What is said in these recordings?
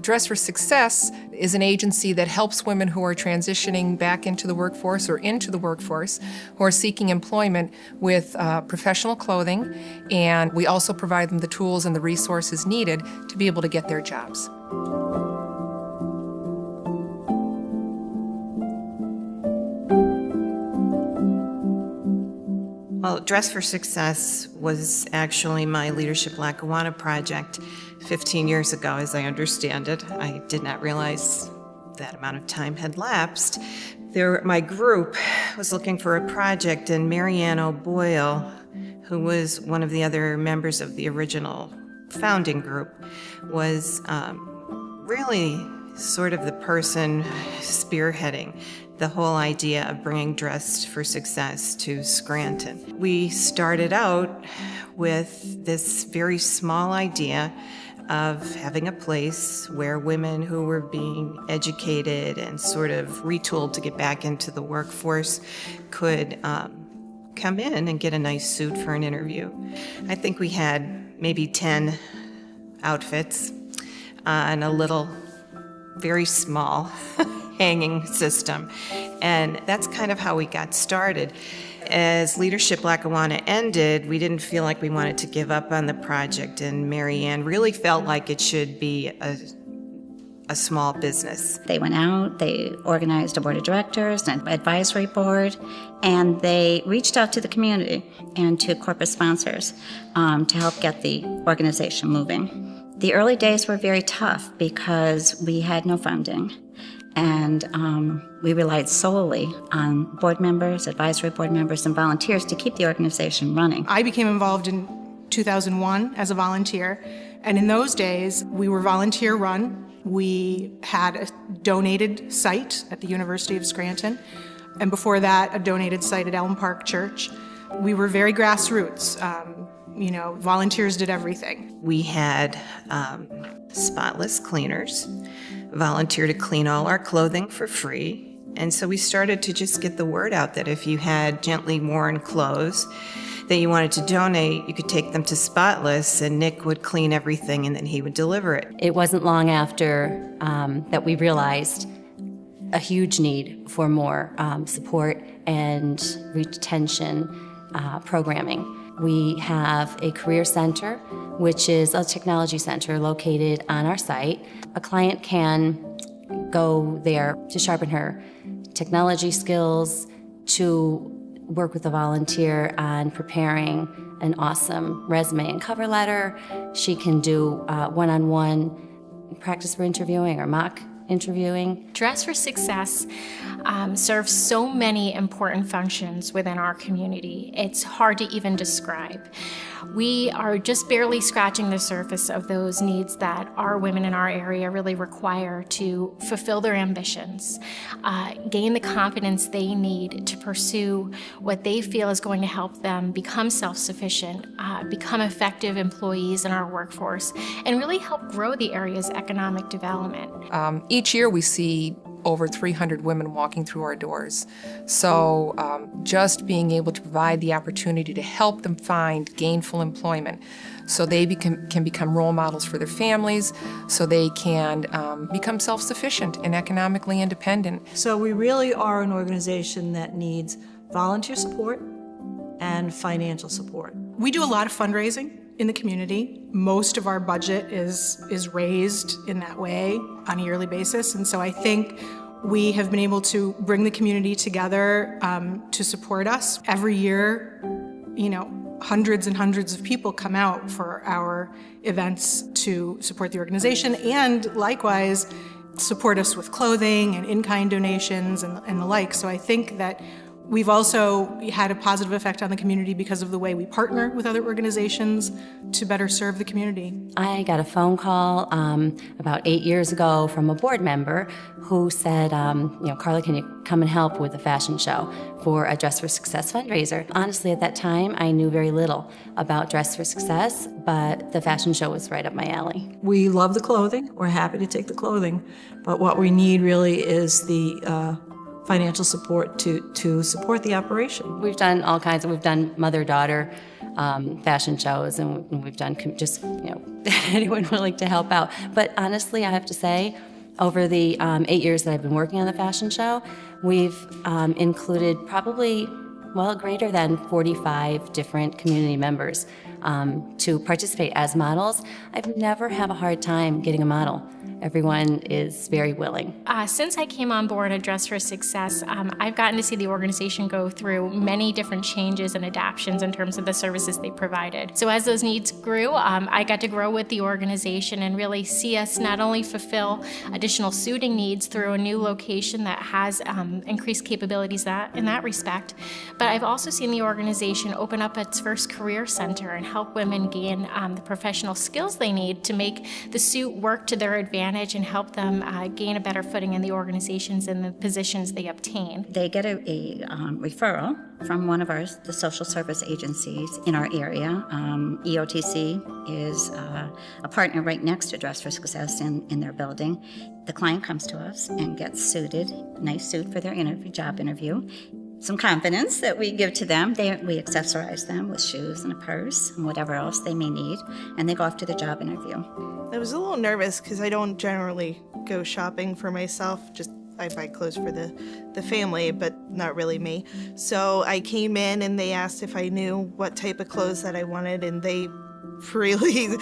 Dress for Success is an agency that helps women who are transitioning back into the workforce or into the workforce who are seeking employment with professional clothing, and we also provide them the tools and the resources needed to be able to get their jobs. Well, Dress for Success was actually my Leadership Lackawanna project 15 years ago, as I understand it. I did not realize that amount of time had lapsed. My group was looking for a project, and Marianne O'Boyle, who was one of the other members of the original founding group, was really sort of the person spearheading the whole idea of bringing Dress for Success to Scranton. We started out with this very small idea of having a place where women who were being educated and sort of retooled to get back into the workforce could come in and get a nice suit for an interview. I think we had maybe 10 outfits and a little, very small hanging system. And that's kind of how we got started. As Leadership Lackawanna ended, we didn't feel like we wanted to give up on the project, and Marianne really felt like it should be a small business. They went out, they organized a board of directors, an advisory board, and they reached out to the community and to corporate sponsors to help get the organization moving. The early days were very tough because we had no funding, and we relied solely on board members, advisory board members, and volunteers to keep the organization running. I became involved in 2001 as a volunteer, and in those days, we were volunteer-run. We had a donated site at the University of Scranton, and before that, a donated site at Elm Park Church. We were very grassroots. Volunteers did everything. We had spotless cleaners volunteer to clean all our clothing for free. And so we started to just get the word out that if you had gently worn clothes that you wanted to donate, you could take them to Spotless, and Nick would clean everything and then he would deliver it. It wasn't long after that we realized a huge need for more support and retention programming. We have a career center, which is a technology center located on our site. A client can go there to sharpen her technology skills, to work with a volunteer on preparing an awesome resume and cover letter. She can do one-on-one practice for interviewing or mock interviewing. Dress for Success serves so many important functions within our community. It's hard to even describe. We are just barely scratching the surface of those needs that our women in our area really require to fulfill their ambitions, gain the confidence they need to pursue what they feel is going to help them become self-sufficient, become effective employees in our workforce, and really help grow the area's economic development. Each year we see over 300 women walking through our doors. So just being able to provide the opportunity to help them find gainful employment so they can become role models for their families, so they can become self-sufficient and economically independent. So we really are an organization that needs volunteer support and financial support. We do a lot of fundraising in the community. Most of our budget is raised in that way on a yearly basis, and so I think we have been able to bring the community together to support us. Every year, hundreds and hundreds of people come out for our events to support the organization, and likewise support us with clothing and in-kind donations and the like. So I think that we've also had a positive effect on the community because of the way we partner with other organizations to better serve the community. I got a phone call about 8 years ago from a board member who said, Carla, can you come and help with a fashion show for a Dress for Success fundraiser? Honestly, at that time, I knew very little about Dress for Success, but the fashion show was right up my alley. We love the clothing. We're happy to take the clothing, but what we need really is the financial support to support the operation. We've done all kinds we've done mother-daughter fashion shows, and we've done just, anyone willing to help out. But honestly, I have to say, over the 8 years that I've been working on the fashion show, we've included probably, greater than 45 different community members to participate as models. I've never had a hard time getting a model. Everyone is very willing. Since I came on board at Dress for Success, I've gotten to see the organization go through many different changes and adaptations in terms of the services they provided. So as those needs grew, I got to grow with the organization and really see us not only fulfill additional suiting needs through a new location that has increased capabilities in that respect, but I've also seen the organization open up its first career center and help women gain the professional skills they need to make the suit work to their advantage and help them gain a better footing in the organizations and the positions they obtain. They get a referral from one of the social service agencies in our area. EOTC is a partner right next to Dress for Success in their building. The client comes to us and gets suited, nice suit for their job interview. Some confidence that we give to them. We accessorize them with shoes and a purse and whatever else they may need, and they go off to the job interview. I was a little nervous because I don't generally go shopping for myself. Just I buy clothes for the family, but not really me. So I came in and they asked if I knew what type of clothes that I wanted, and they really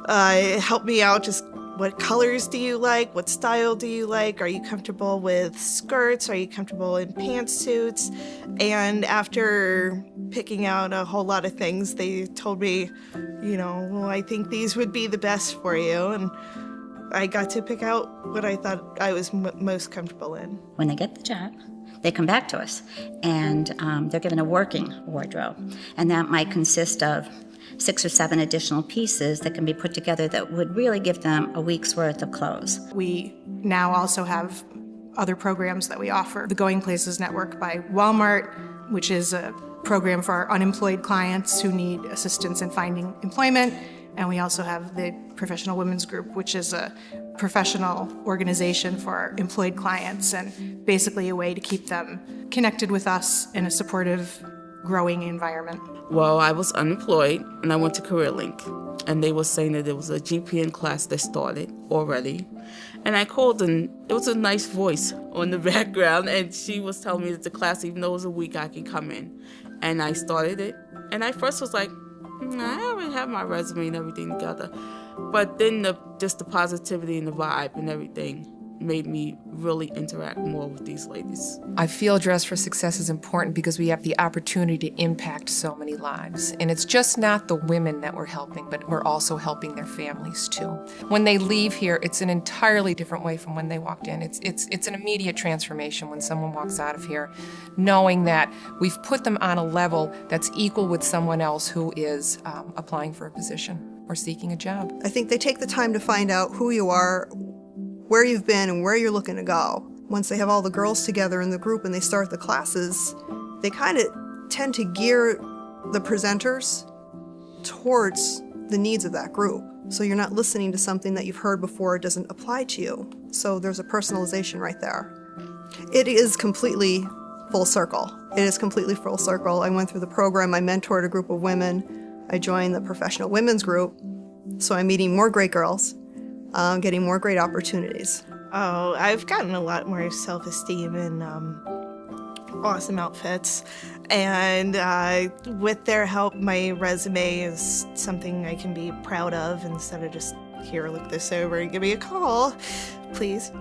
helped me out. Just what colors do you like? What style do you like? Are you comfortable with skirts? Are you comfortable in pantsuits? And after picking out a whole lot of things, they told me, I think these would be the best for you. And I got to pick out what I thought I was most comfortable in. When they get the job, they come back to us, and they're given a working wardrobe. And that might consist of 6 or 7 additional pieces that can be put together that would really give them a week's worth of clothes. We now also have other programs that we offer. The Going Places Network by Walmart, which is a program for our unemployed clients who need assistance in finding employment. And we also have the Professional Women's Group, which is a professional organization for our employed clients and basically a way to keep them connected with us in a supportive, growing environment. Well, I was unemployed and I went to CareerLink, and they were saying that there was a GPN class that started already. And I called, and it was a nice voice on the background, and she was telling me that the class, even though it was a week, I could come in. And I started it, and I first was like, I already have my resume and everything together. But then just the positivity and the vibe and everything made me really interact more with these ladies. I feel Dress for Success is important because we have the opportunity to impact so many lives. And it's just not the women that we're helping, but we're also helping their families too. When they leave here, it's an entirely different way from when they walked in. It's an immediate transformation when someone walks out of here, knowing that we've put them on a level that's equal with someone else who is applying for a position or seeking a job. I think they take the time to find out who you are, where you've been, and where you're looking to go. Once they have all the girls together in the group and they start the classes, they kind of tend to gear the presenters towards the needs of that group. So you're not listening to something that you've heard before, it doesn't apply to you. So there's a personalization right there. It is completely full circle. It is completely full circle. I went through the program, I mentored a group of women, I joined the Professional Women's Group, so I'm meeting more great girls, getting more great opportunities. Oh, I've gotten a lot more self-esteem and awesome outfits. And with their help, my resume is something I can be proud of instead of just, here, look this over and give me a call, please.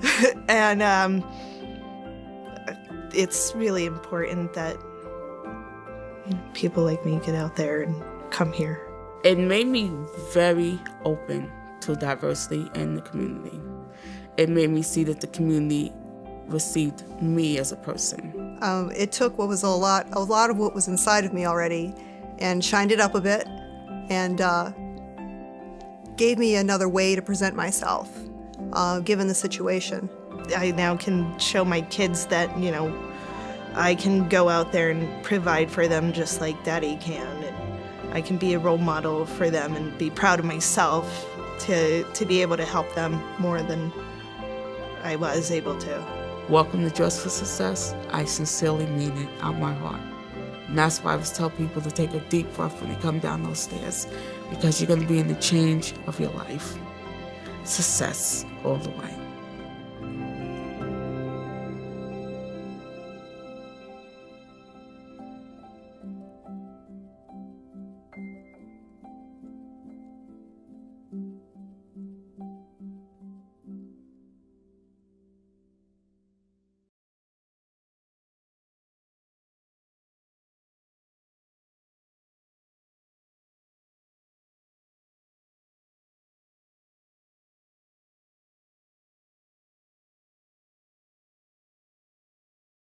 And it's really important that people like me get out there and come here. It made me very open to diversity in the community. It made me see that the community received me as a person. It took what was a lot of what was inside of me already and shined it up a bit and gave me another way to present myself, given the situation. I now can show my kids that, I can go out there and provide for them just like Daddy can. And I can be a role model for them and be proud of myself to be able to help them more than I was able to. Welcome to Dress for Success. I sincerely mean it out of my heart. And that's why I always tell people to take a deep breath when they come down those stairs, because you're going to be in the change of your life. Success all the way.